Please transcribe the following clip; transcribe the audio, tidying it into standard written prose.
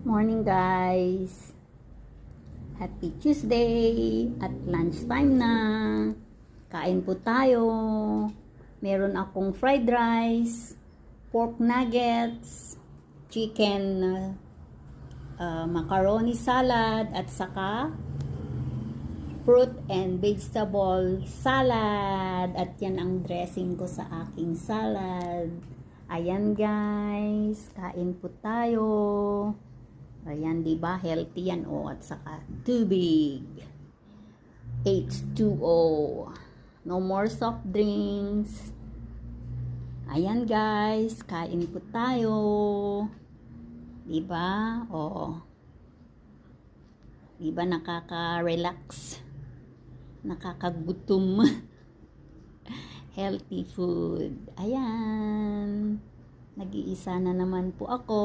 Morning guys! Happy Tuesday! At lunchtime na. Kain po tayo. Meron akong fried rice, pork nuggets, chicken macaroni salad, at saka fruit and vegetable salad. At yan ang dressing ko sa aking salad. Ayan guys, kain po tayo. Ayan, di ba? Healthy yan. At saka tubig. H2O. No more soft drinks. Ayan guys, kain po tayo. Di ba? Di ba nakaka-relax? Nakakagutom. Healthy food. Ayan. Nag-iisa na naman po ako.